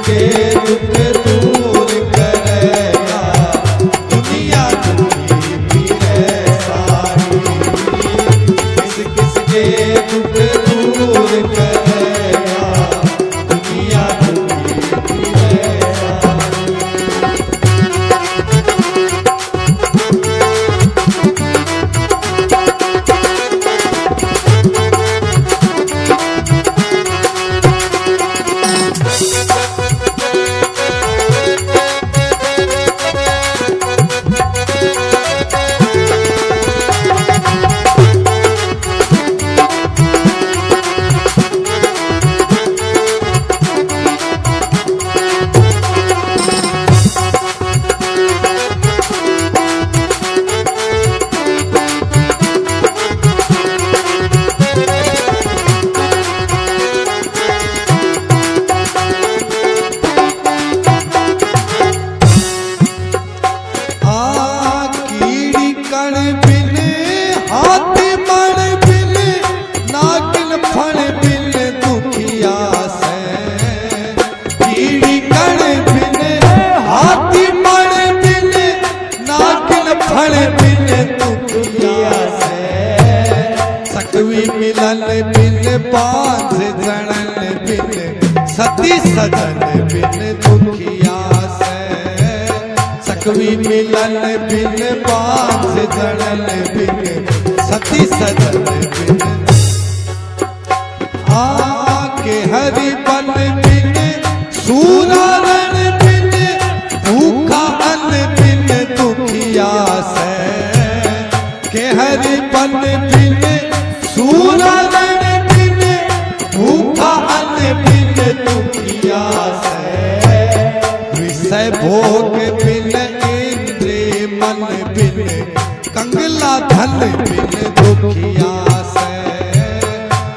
किसके दुख दूर करेगा, दुनिया दुखी भी है सारी। किस किसके दुख दूर करेगा, दुनिया दुखी भी है सारी। मिलन बिन पांच जनन बिन सती सजन बिन दुखिया से। सकवी मिलन बिन पांच जनन बिन सती सजन बिन। आके हरि बन बिन सूरा रण बिन भूखा अन्न बिन दुखिया से। के हरि बन बिन सूरा रण बिन भूखा अन्न बिन दुखिया से। विषय भोग बिन इंद्रिय मन बिन कंगला धन बिन दुखिया से।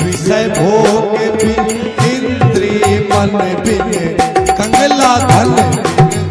विषय भोग बिन इंद्रिय मन बिन कंगला धन बिन।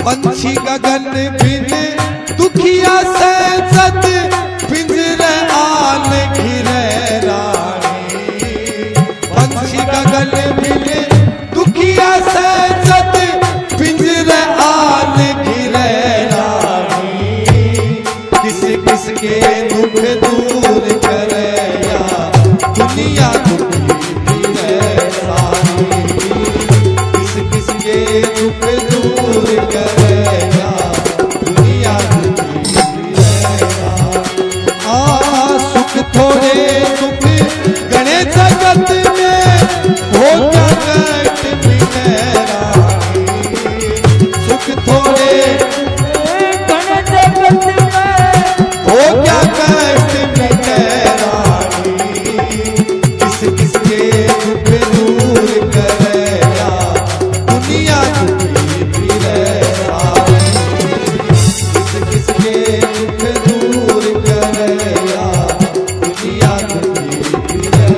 पंछी गगन बिन दुखिया से सत पिंजरे आन घिरे रानी। पंछी गगन बिन दुखिया से सत पिंजरे आन घिरे रानी। किस किस के दुख दूर करे या दुनिया दुखी भी है सारी। किस किस के दुख दूर करे या दुनिया दुखी भी है सारी। सुख थोड़े सुख गणे जगत में हो जगत रानी। सुख थोड़े गणे जगत में हो जगत रानी। किस किस के दुख दूर करे या दुनिया दुखी भी है सारी। किस किस के दुख दूर करे या दुनिया दुखी भी है।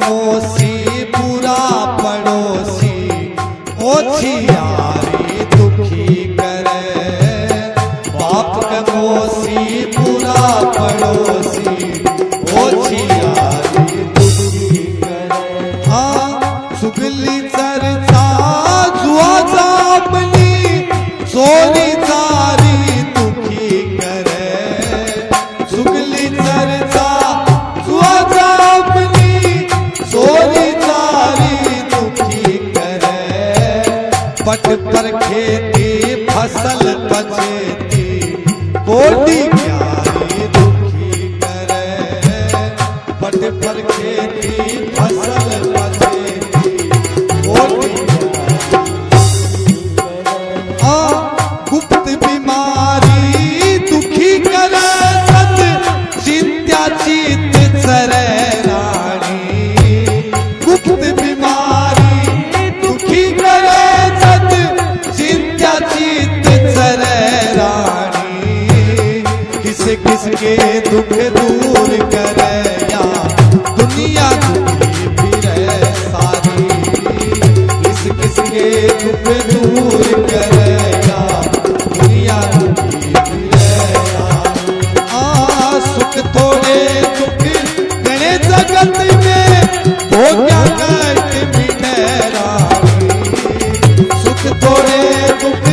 मोसी बुरा पड़ोसी ओछी होशियारी दुखी करे, बाप के मोसी बुरा पड़ोसी होशियारी दुखी करे। हाँ सुगली चर्चा जुआ जामनी सोनी सारी दुखी करे, सुगली चर्चा जुआ जामनी सोनी सारी दुखी करे। पट पर खेती फसल बचेती कोटि क्यारी दुखी करे, पट पर खेती फसल बचेती कोटि गुप्त बीमारी दुखी करे, सत चिंत्या चित चरे रानी। गुप्त बीमारी दुखी करे, सत चिंत्या चित चरे रानी। किस किस के दुख दूर करे या दुनिया दुखी फिरे सारी। किस किस के दुख दूर करे या दुनिया दुखी फिरे सारी। सुख थोड़े दुख गणे जगत में वो क्या कष्ट मिटे रानी। सुख थोड़े दुख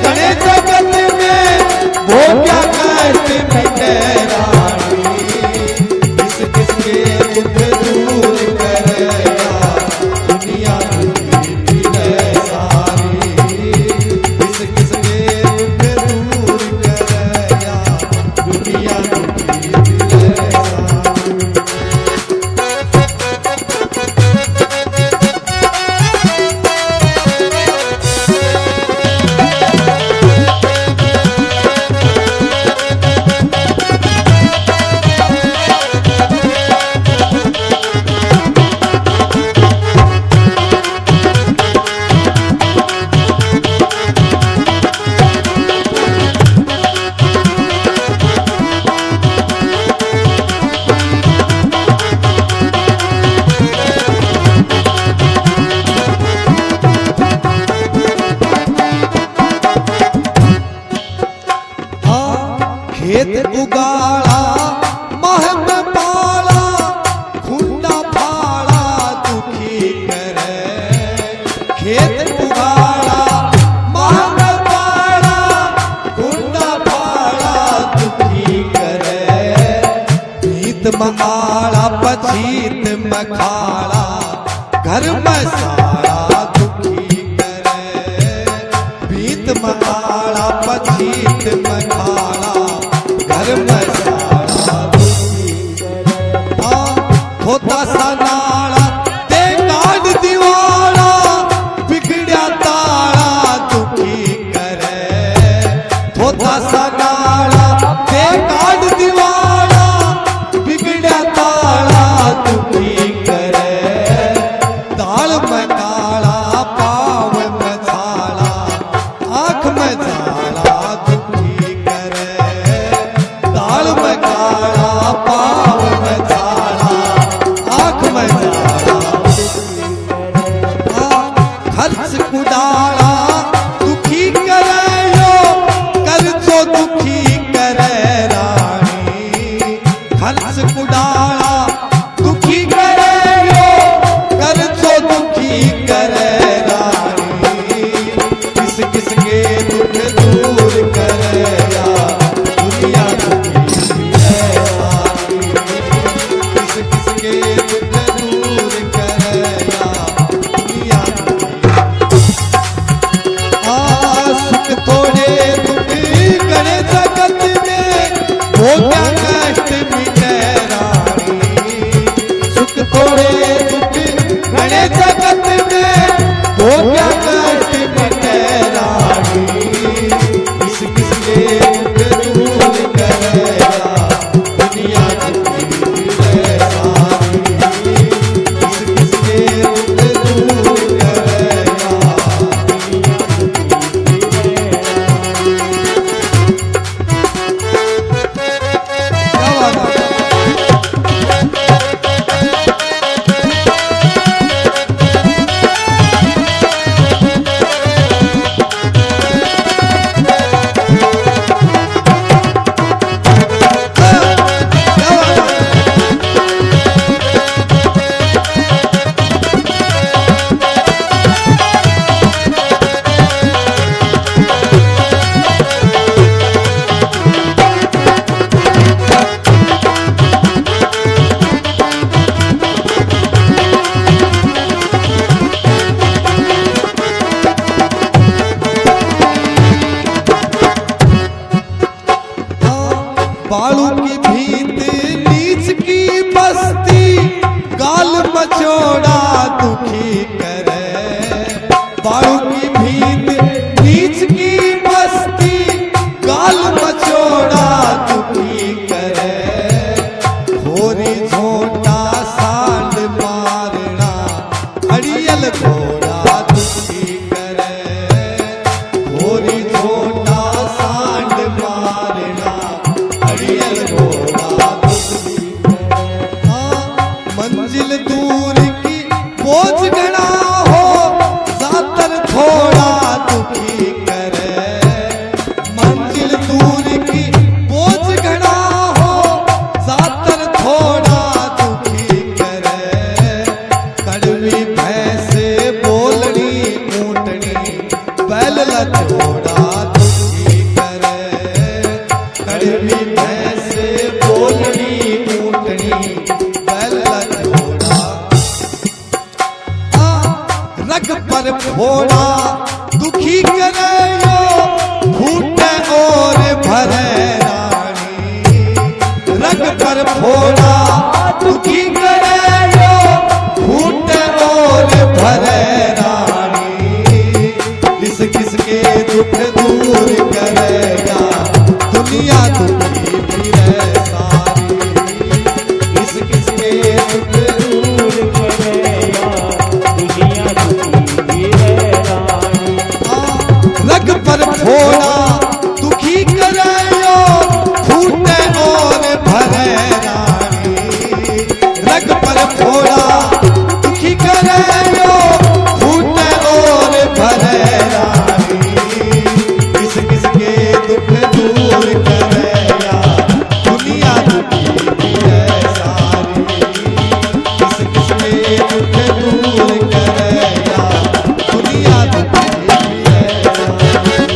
गणे जगत में वो क्या कष्ट मिटे रानी। किस किस के दुख दूर करे या दुनिया दुखी फिरे सारी। किस किस के दुख दूर करे या दुनिया दुखी फिरे सारी। खेत उगाड़ा मह में पाला खुंडा फाड़ा दुखी करे। खेत उगाड़ा मह में पाला खुंडा फाड़ा दुखी करे। भीत में आड़ा पछीत में खाड़ा घर में सारा दुखी करे। भीत में आड़ा पछीत में खाड़ा घर में सारा दुखी करे। होता सा नाड़ा ते काट दीवारा बिगड़िया ताड़ा दुखी करे। होता सा नाड़ा ते काट दीवारा बिगड़िया ताड़ा दुखी करे। दाल में काला पाव में झाला आँख में झाला दुखी करे। दाल में काला पाव में झाला आँख में झाला खर्च कुदाड़ा दुखी करे यो कर्जो दुखी करे रानी। खर्च कुदाड़ा दुखी करे यो कर्जो दुखी करे रानी। किस किस के दुख दूर करे या दुनिया दुखी फिरे सारी। किस किस के दुख दूर करे या दुनिया दुखी। सुख थोड़े दुख गणे जगत में वो क्या कष्ट मिटे रानी। सुख थोड़े दुख गणे जगत में वो क्या कष्ट मिटे रानी। किस किस के दुख दूर करे या दुनिया दुखी फिरे सारी। किस किस के दुख दूर करे या दुनिया दुखी फिरे। बैल लचोड़ा दुखी करे, कड़वी भैंस बोलनी ऊँटनी बैल लचोड़ा। रग पर फोड़ा दुखी करे यो, फूटे और भरे रानी। रग पर फोड़ा दुखी करे यो, फूटे और भरे रानी। किस किस के दुख दूर करेगा, दुनिया दुखी भी है सारी। किस किस के दुख दूर करेगा, दुनिया दुखी भी है रानी। रग पर फोड़ा दुखी करे यो, फूटे और भरे रानी। रग पर फोड़ा दुखी करे यो, फूटे और भरे रानी। किस किस के दुख दूर करेगा, दुनिया दुखी भी है सारी। किस किस के दुख दूर करेगा, दुनिया दुखी भी है सारी।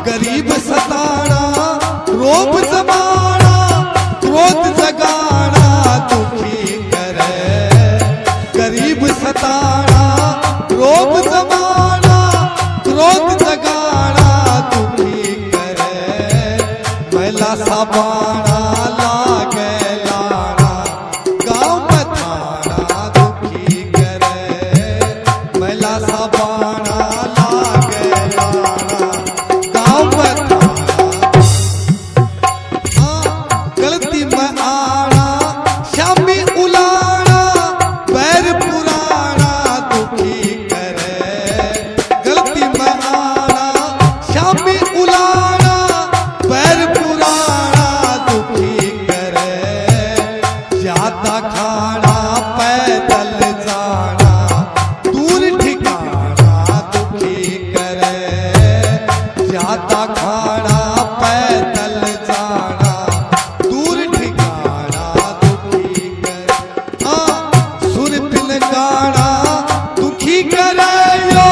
गरीब सताना, रोब जमाना, क्रोध जगाना दुखी करे। गरीब सताना, रोब जमाना, क्रोध जगाना दुखी करे। मैला साबाना लागे लाना, गाँव में थाना दुखी करे। मैला साबाना लागे लाना, गलती में आना, शामी उलाना, पैर पुराना दुखी करे। गलती में आना, शामी उलाना, पैर पुराना दुखी करे। ज्यादा खाना पैदल जाना, दूर ठिकाना दुखी करे। ज्यादा खाना पैदल जाना, दूर ठिकाना दुखी करे। सुर पिन गाना दुखी करे यो,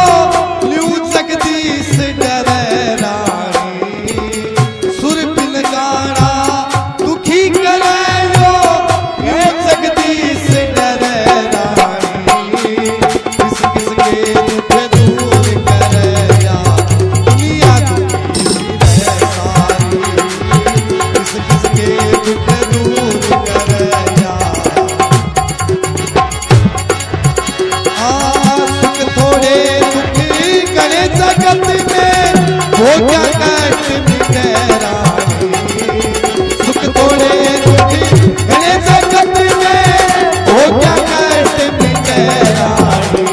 ल्यू जगदीश डरे रानी। सुर पिन गाना दुखी करे यो, ल्यू जगदीश डरे रानी। किस किस के दुख दूर करेगा, दुनिया दुखी है सारी। किस किस के दुख दूर करेगा। सुख थोड़े दुखी करे जगत में, वो क्या कष्ट मिटे रानी। सुख थोड़े दुखी करे जगत में, वो क्या कष्ट मिटे रानी।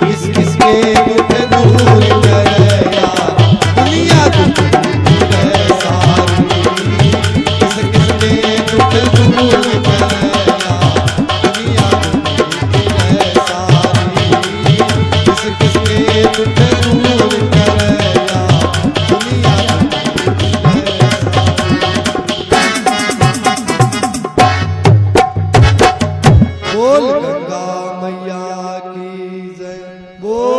किस किस के दुख दूर करेगा, दुनिया दुखी है सारी। किस किस के दुख दूर करेगा, दुनिया दुखी है सारी। किस किस के दुख दूर करेगा, दुनिया दुखी है सारी। बोल गंगा मैया की जय। बोल